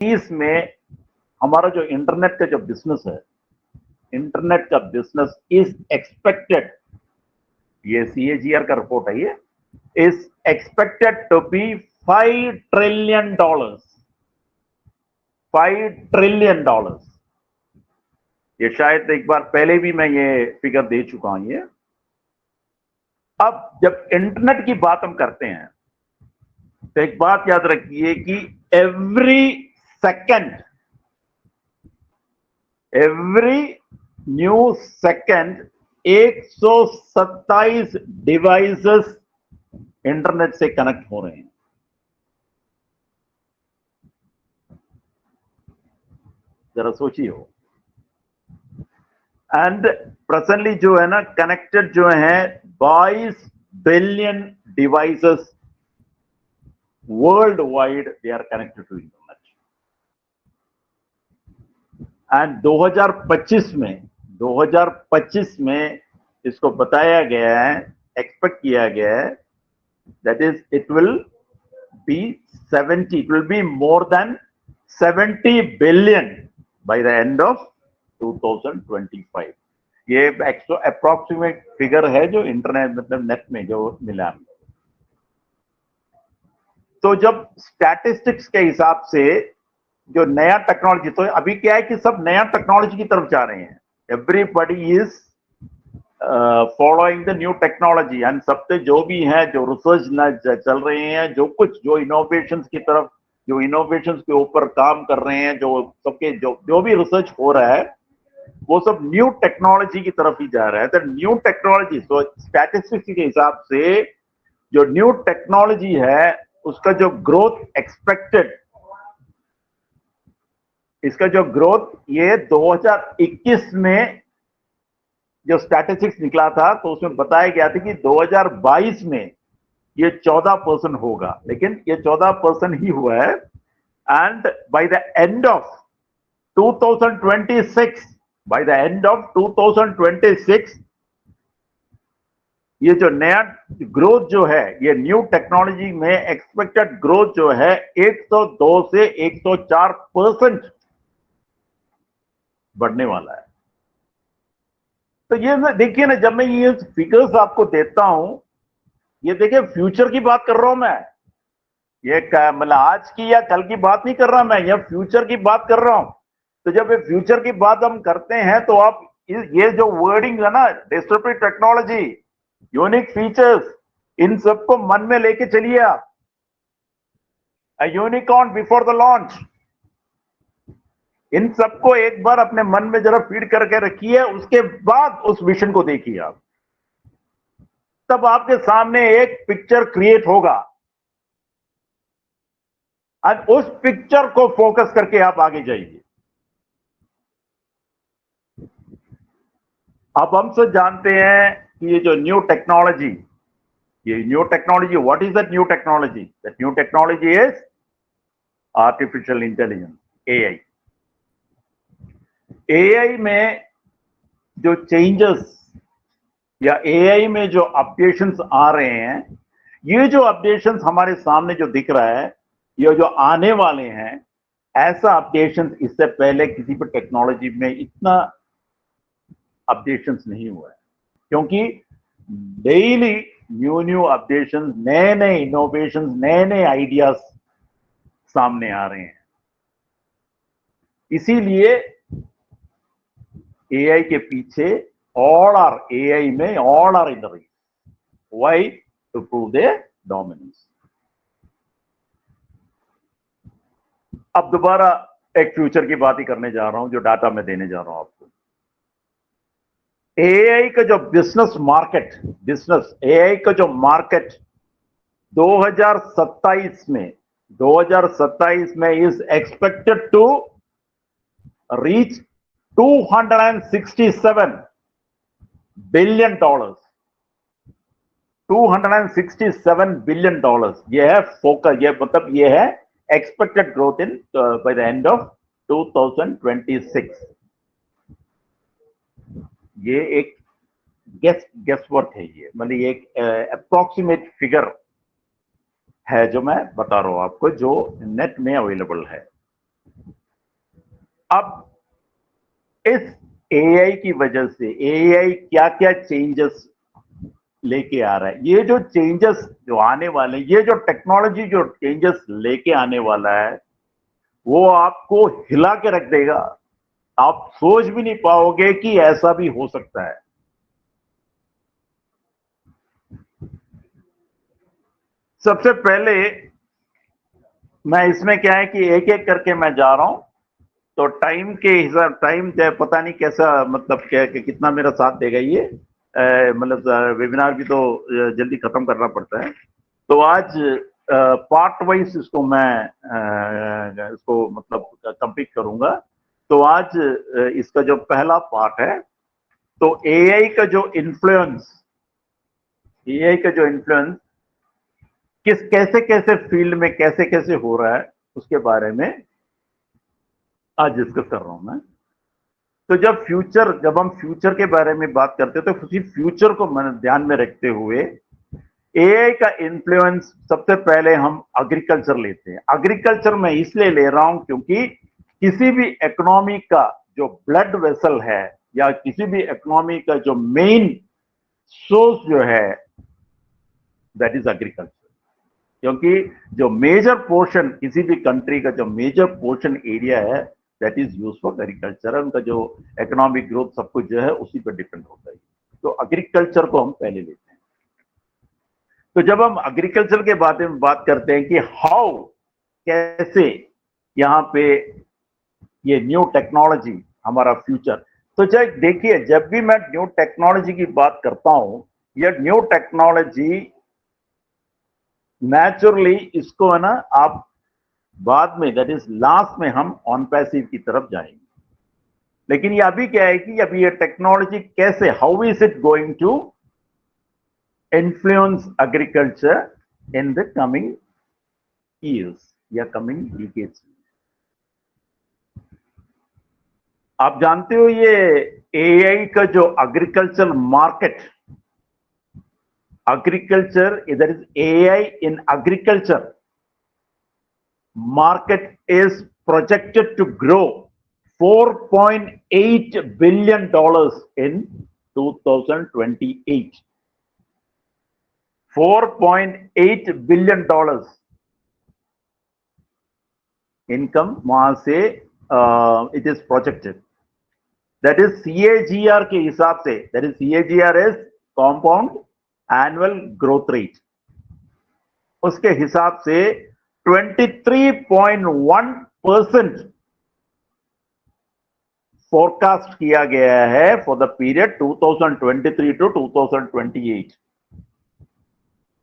2030 में हमारा जो इंटरनेट का जो बिजनेस है, इंटरनेट का बिजनेस इज एक्सपेक्टेड, ये CAGR का रिपोर्ट है, ये is expected to be $5 trillion, $5 trillion. ये शायद एक बार पहले भी मैं ये फिगर दे चुका हूं। ये अब जब इंटरनेट की बात हम करते हैं तो एक बात याद रखिए कि every new second 127 devices internet से कनेक्ट हो रहे हैं। जरा सोचिए हो। एंड प्रेजेंटली जो है ना, कनेक्टेड जो है 22 billion devices worldwide, they are connected to internet. And 2025 में इसको बताया गया है, एक्सपेक्ट किया गया है, that is it will be more than 70 billion bye the end of 2025। ये अप्रोक्सीमेट फिगर है जो इंटरनेट मतलब नेट में जो मिला। तो जब स्टैटिस्टिक्स के हिसाब से जो नया टेक्नोलॉजी, तो अभी क्या है कि सब नया टेक्नोलॉजी की तरफ जा रहे हैं। Everybody is following the new technology. And सबसे जो भी है, जो रिसर्च चल रहे हैं, जो कुछ जो इनोवेशंस की तरफ, जो इनोवेशंस के ऊपर काम कर रहे हैं, जो सबके जो भी रिसर्च हो रहा है, वो सब न्यू टेक्नोलॉजी की तरफ ही जा रहा है। तो न्यू टेक्नोलॉजी, तो स्टैटिस्टिक्स के हिसाब से जो न्यू टेक्नोलॉजी है उसका जो ग्रोथ एक्सपेक्टेड, इसका जो ग्रोथ ये 2021 में जो स्टैटिस्टिक्स निकला था तो उसमें बताया गया था कि 2022 में ये 14% होगा, लेकिन ये 14% ही हुआ है। And bye the end of 2026 ये जो नया ग्रोथ जो है, ये न्यू टेक्नोलॉजी में एक्सपेक्टेड ग्रोथ जो है 102 से 104% बढ़ने वाला है। तो ये देखिए ना, जब मैं ये फिगर्स आपको देता हूं, ये देखिए फ्यूचर की बात कर रहा हूं मैं, ये मतलब आज की या कल की बात नहीं कर रहा मैं, ये फ्यूचर की बात कर रहा हूं। तो जब ये फ्यूचर की बात हम करते हैं तो आप ये जो वर्डिंग है ना, डिस्ट्रिब्यूटेड टेक्नोलॉजी, यूनिक फीचर्स, इन सबको मन में लेके चलिए आप। A unicorn before the launch, इन सबको एक बार अपने मन में जरा फीड करके रखिए, उसके बाद उस विजन को देखिए आप, तब आपके सामने एक पिक्चर क्रिएट होगा और उस पिक्चर को फोकस करके आप आगे जाइए। अब हम सब जानते हैं कि ये जो new technology, what is that new technology? That new technology is artificial intelligence, AI। AI में जो चेंजेस या AI में जो अपडेशंस आ रहे हैं, ये जो अपडेशंस हमारे सामने जो दिख रहा है, ये जो आने वाले हैं, ऐसा अपडेशंस इससे पहले किसी भी टेक्नोलॉजी में इतना अपडेशंस नहीं हुआ है, क्योंकि डेली न्यू अपडेशंस, नए इनोवेशंस, नए आइडियाज सामने आ रहे हैं। इसीलिए AI के पीछे all are in the race. Why? To prove their dominance. अब दोबारा एक फ्यूचर की बात ही करने जा रहा हूं, जो डाटा मैं देने जा रहा हूं आपको। AI का जो AI का जो मार्केट 2027 में is expected to reach $267 billion. $267 billion ये है फोकस, ये मतलब ये है expected growth in by the end of 2026। ये एक गेस वर्क है, ये मतलब ये एक अप्रोक्सीमेट फिगर है जो मैं बता रहा हूं आपको, जो नेट में अवेलेबल है। अब इस एआई की वजह से एआई क्या क्या चेंजेस लेके आ रहा है, ये जो चेंजेस जो आने वाले, ये जो टेक्नोलॉजी जो चेंजेस लेके आने वाला है वो आपको हिला के रख देगा। आप सोच भी नहीं पाओगे कि ऐसा भी हो सकता है। सबसे पहले मैं इसमें क्या है कि एक एक करके मैं जा रहा हूं, तो टाइम के हिसाब, टाइम पता नहीं कैसा, मतलब क्या कि कितना मेरा साथ देगा ये, मतलब वेबिनार भी तो जल्दी खत्म करना पड़ता है। तो आज पार्ट वाइज इसको मैं इसको मतलब कंप्लीट करूंगा। तो आज इसका जो पहला पार्ट है, तो एआई का जो इन्फ्लुएंस, एआई का जो इन्फ्लुएंस किस कैसे कैसे फील्ड में कैसे कैसे हो रहा है उसके बारे में आज डिस्कस कर रहा हूं मैं। तो जब हम फ्यूचर के बारे में बात करते हैं तो उसी फ्यूचर को ध्यान में रखते हुए एआई का इन्फ्लुएंस सबसे पहले हम एग्रीकल्चर लेते हैं। एग्रीकल्चर में इसलिए ले रहा हूं क्योंकि किसी भी इकोनॉमी का जो ब्लड वेसल है या किसी भी इकोनॉमी का जो मेन सोर्स जो है, दैट इज एग्रीकल्चर। क्योंकि जो मेजर पोर्शन किसी भी कंट्री का जो मेजर पोर्शन एरिया है that is use for agriculture, उनका जो इकोनॉमिक ग्रोथ सब कुछ जो है उसी पर डिपेंड होता है। तो एग्रीकल्चर को हम पहले लेते हैं। तो जब हम एग्रीकल्चर के बारे में बात करते हैं कि हाउ, कैसे यहाँ पे ये न्यू टेक्नोलॉजी हमारा फ्यूचर, तो चाहे देखिए जब भी मैं न्यू टेक्नोलॉजी की बात करता हूं, यह न्यू टेक्नोलॉजी नेचुरली इसको है ना, आप बाद में दैट इज लास्ट में हम ऑन पैसिव की तरफ जाएंगे। लेकिन ये अभी क्या है कि अभी ये टेक्नोलॉजी कैसे, how is it going to influence agriculture in the coming years या कमिंग डिकेड्स। आप जानते हो ये एआई का जो agriculture market, agriculture, there is AI in agriculture market is projected to grow $4.8 billion in 2028. $4.8 billion income वहां से it is projected. That is CAGR के हिसाब से, that is CAGR is compound annual growth rate, उसके हिसाब से 23.1% forecast किया गया है for the period 2023 to 2028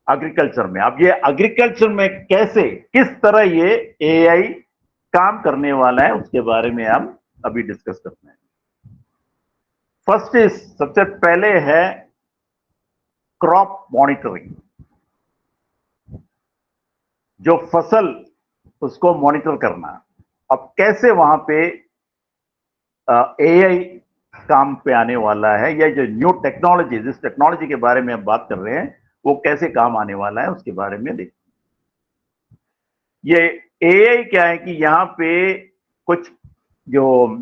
agriculture में। अब ये एग्रीकल्चर में कैसे, किस तरह ये एआई काम करने वाला है उसके बारे में हम अभी डिस्कस करते हैं। फर्स्ट इज, सबसे पहले है क्रॉप मॉनिटरिंग, जो फसल उसको मॉनिटर करना। अब कैसे वहां पे एआई काम पे आने वाला है, या जो न्यू टेक्नोलॉजी, जिस टेक्नोलॉजी के बारे में हम बात कर रहे हैं वो कैसे काम आने वाला है उसके बारे में देखिए। ये एआई क्या है कि यहां पे कुछ जो